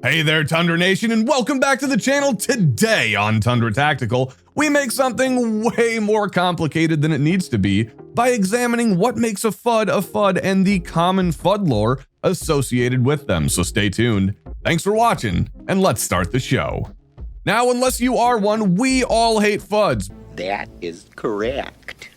Hey there, Tundra Nation, and welcome back to the channel. Today on Tundra Tactical, we make something way more complicated than it needs to be by examining what makes a FUD and the common FUD lore associated with them, so stay tuned. Thanks for watching, and let's start the show. Now, unless you are one, we all hate FUDs. That is correct.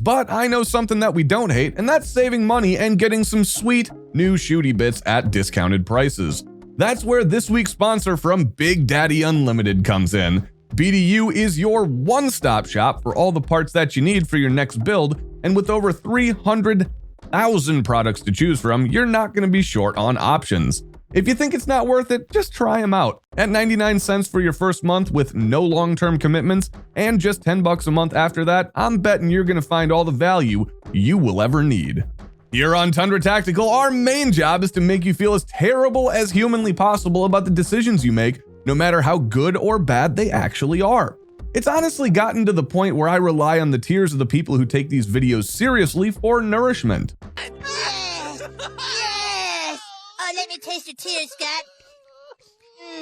But I know something that we don't hate, and that's saving money and getting some sweet new shooty bits at discounted prices. That's where this week's sponsor from Big Daddy Unlimited comes in. BDU is your one-stop shop for all the parts that you need for your next build, and with over 300,000 products to choose from, you're not going to be short on options. If you think it's not worth it, just try them out. At 99 cents for your first month with no long-term commitments, and just $10 a month after that, I'm betting you're going to find all the value you will ever need. Here on Tundra Tactical, our main job is to make you feel as terrible as humanly possible about the decisions you make, no matter how good or bad they actually are. It's honestly gotten to the point where I rely on the tears of the people who take these videos seriously for nourishment. Yes! Yes! Oh, let me taste your tears, Scott.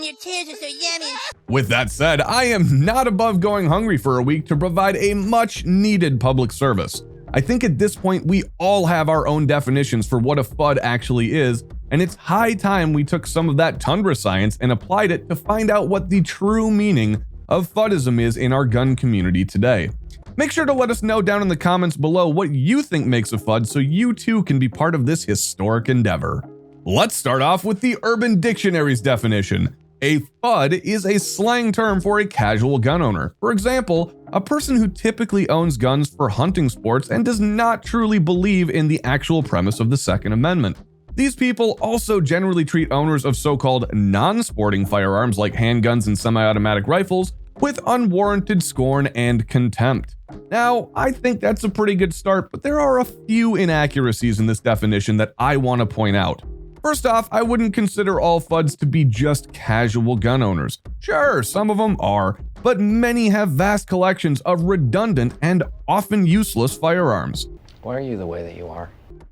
Your tears are so yummy. With that said, I am not above going hungry for a week to provide a much needed public service. I think at this point we all have our own definitions for what a FUD actually is, and it's high time we took some of that Tundra science and applied it to find out what the true meaning of FUDism is in our gun community today. Make sure to let us know down in the comments below what you think makes a FUD so you too can be part of this historic endeavor. Let's start off with the Urban Dictionary's definition. A FUD is a slang term for a casual gun owner. For example, a person who typically owns guns for hunting sports and does not truly believe in the actual premise of the Second Amendment. These people also generally treat owners of so-called non-sporting firearms like handguns and semi-automatic rifles with unwarranted scorn and contempt. Now, I think that's a pretty good start, but there are a few inaccuracies in this definition that I want to point out. First off, I wouldn't consider all FUDs to be just casual gun owners. Sure, some of them are, but many have vast collections of redundant and often useless firearms. Why are you the way that you are?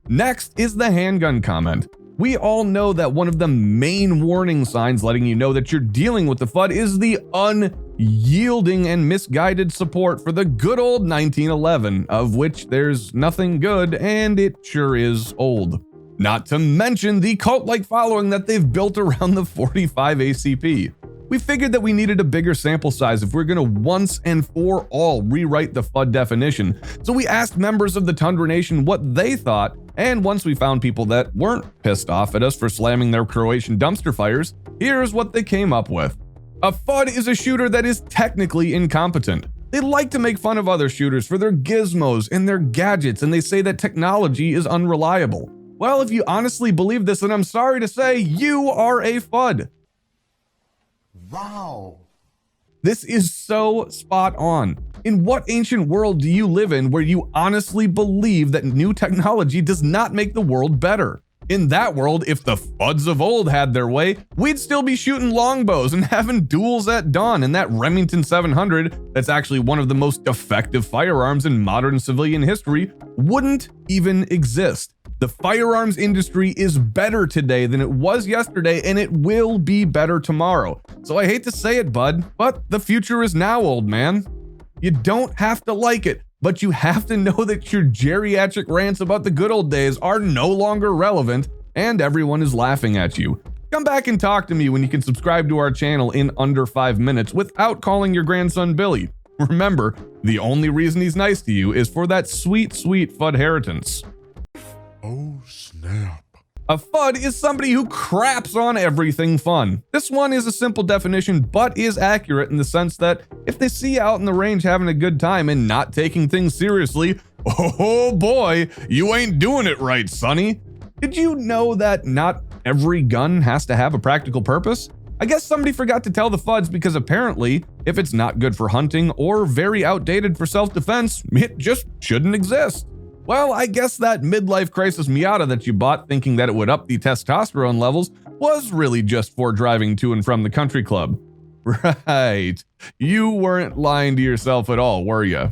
Next is the handgun comment. We all know that one of the main warning signs letting you know that you're dealing with the FUD is the unyielding and misguided support for the good old 1911, of which there's nothing good and it sure is old. Not to mention the cult-like following that they've built around the 45 ACP. We figured that we needed a bigger sample size if we're gonna once and for all rewrite the FUD definition, so we asked members of the Tundra Nation what they thought, and once we found people that weren't pissed off at us for slamming their Croatian dumpster fires, here's what they came up with. A FUD is a shooter that is technically incompetent. They like to make fun of other shooters for their gizmos and their gadgets, and they say that technology is unreliable. Well, if you honestly believe this, then I'm sorry to say you are a FUD. Wow. This is so spot on. In what ancient world do you live in where you honestly believe that new technology does not make the world better? In that world, if the FUDs of old had their way, we'd still be shooting longbows and having duels at dawn, and that Remington 700, that's actually one of the most effective firearms in modern civilian history, wouldn't even exist. The firearms industry is better today than it was yesterday, and it will be better tomorrow. So I hate to say it, bud, but the future is now, old man. You don't have to like it, but you have to know that your geriatric rants about the good old days are no longer relevant, and everyone is laughing at you. Come back and talk to me when you can subscribe to our channel in under 5 minutes without calling your grandson Billy. Remember, the only reason he's nice to you is for that sweet, sweet FUD inheritance. Oh, snap. A FUD is somebody who craps on everything fun. This one is a simple definition, but is accurate in the sense that if they see you out in the range having a good time and not taking things seriously, oh boy, you ain't doing it right, sonny. Did you know that not every gun has to have a practical purpose? I guess somebody forgot to tell the FUDs because apparently, if it's not good for hunting or very outdated for self-defense, it just shouldn't exist. Well, I guess that midlife crisis Miata that you bought thinking that it would up the testosterone levels was really just for driving to and from the country club. Right. You weren't lying to yourself at all, were you?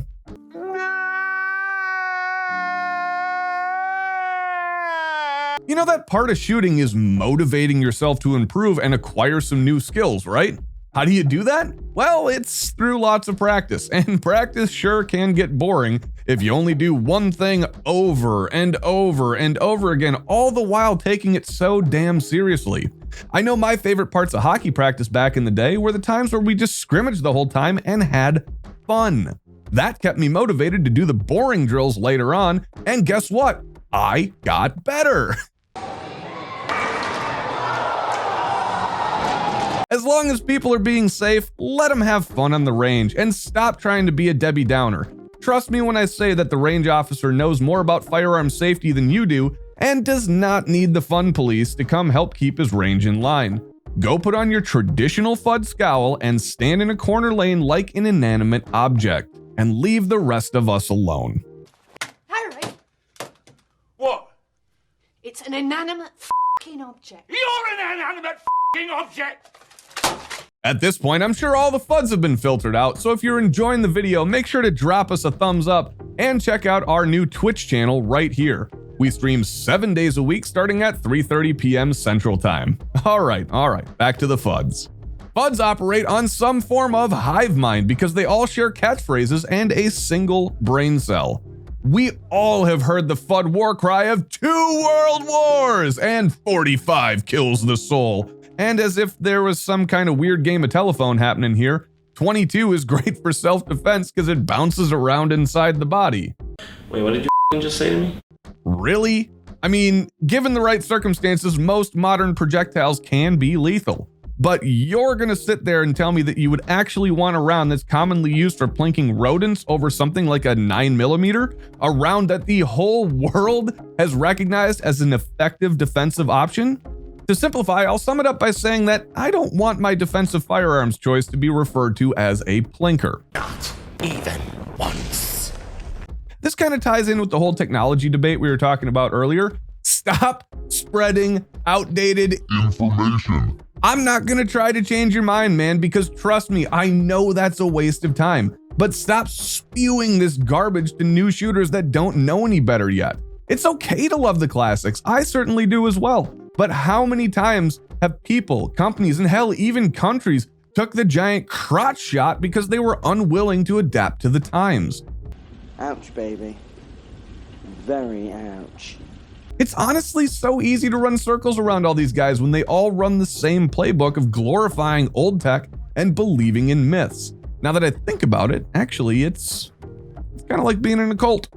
You know that part of shooting is motivating yourself to improve and acquire some new skills, right? How do you do that? Well, it's through lots of practice, and practice sure can get boring if you only do one thing over and over and over again, all the while taking it so damn seriously. I know my favorite parts of hockey practice back in the day were the times where we just scrimmaged the whole time and had fun. That kept me motivated to do the boring drills later on, and guess what? I got better. As long as people are being safe, let them have fun on the range and stop trying to be a Debbie Downer. Trust me when I say that the range officer knows more about firearm safety than you do and does not need the fun police to come help keep his range in line. Go put on your traditional FUD scowl and stand in a corner lane like an inanimate object and leave the rest of us alone. Harry, What? it's an inanimate f***ing object. You're an inanimate f***ing object! At this point, I'm sure all the FUDs have been filtered out, so if you're enjoying the video, make sure to drop us a thumbs up and check out our new Twitch channel right here. We stream 7 days a week starting at 3:30 p.m. Central Time. All right, back to the FUDs. FUDs operate on some form of hive mind because they all share catchphrases and a single brain cell. We all have heard the FUD war cry of 2 world wars and 45 kills the soul. And as if there was some kind of weird game of telephone happening here, 22 is great for self-defense because it bounces around inside the body. Wait, what did you just say to me? Really? I mean, given the right circumstances, most modern projectiles can be lethal. But you're gonna sit there and tell me that you would actually want a round that's commonly used for plinking rodents over something like a 9mm, a round that the whole world has recognized as an effective defensive option? To simplify, I'll sum it up by saying that I don't want my defensive firearms choice to be referred to as a plinker. Not even once. This kind of ties in with the whole technology debate we were talking about earlier. Stop spreading outdated Information. I'm not gonna try to change your mind, man, because trust me, I know that's a waste of time. But stop spewing this garbage to new shooters that don't know any better yet. It's okay to love the classics. I certainly do as well. But how many times have people, companies, and hell, even countries took the giant crotch shot because they were unwilling to adapt to the times? Ouch, baby. Very ouch. It's honestly so easy to run circles around all these guys when they all run the same playbook of glorifying old tech and believing in myths. Now that I think about it, actually, it's kind of like being in a cult.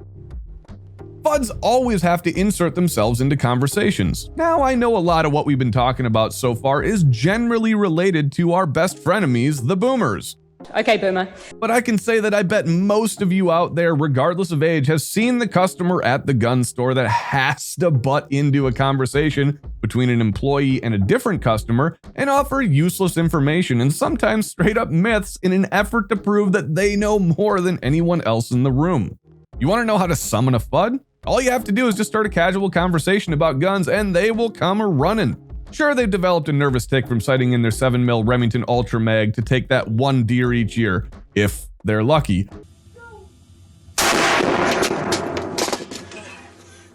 FUDs always have to insert themselves into conversations. Now, I know a lot of what we've been talking about so far is generally related to our best frenemies, the boomers. Okay, boomer. But I can say that I bet most of you out there, regardless of age, has seen the customer at the gun store that has to butt into a conversation between an employee and a different customer and offer useless information and sometimes straight up myths in an effort to prove that they know more than anyone else in the room. You want to know how to summon a FUD? All you have to do is just start a casual conversation about guns and they will come a-running. Sure, they've developed a nervous tick from sighting in their 7mm Remington Ultra Mag to take that one deer each year, if they're lucky.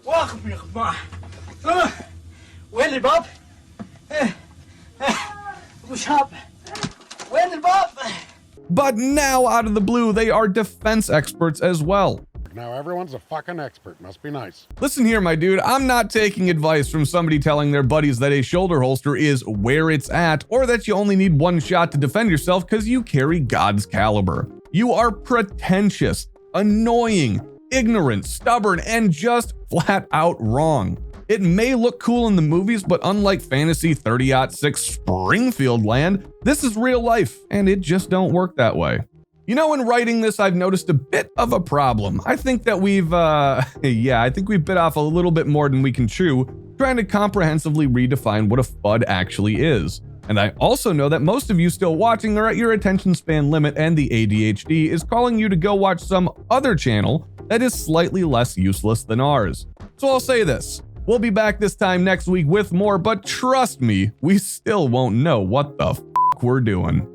Welcome, Bob. Well, Bob. What's up? Well, Bob. But now, out of the blue, they are defense experts as well. Now everyone's a fucking expert. Must be nice. Listen here, my dude, I'm not taking advice from somebody telling their buddies that a shoulder holster is where it's at, or that you only need one shot to defend yourself because you carry God's caliber. You are pretentious, annoying, ignorant, stubborn, and just flat out wrong. It may look cool in the movies, but unlike fantasy 30-06 Springfield land, this is real life, and it just don't work that way. You know, in writing this, I've noticed a bit of a problem. I think that we've bit off a little bit more than we can chew, trying to comprehensively redefine what a FUD actually is. And I also know that most of you still watching are at your attention span limit and the ADHD is calling you to go watch some other channel that is slightly less useless than ours. So I'll say this, we'll be back this time next week with more, but trust me, we still won't know what the f we're doing.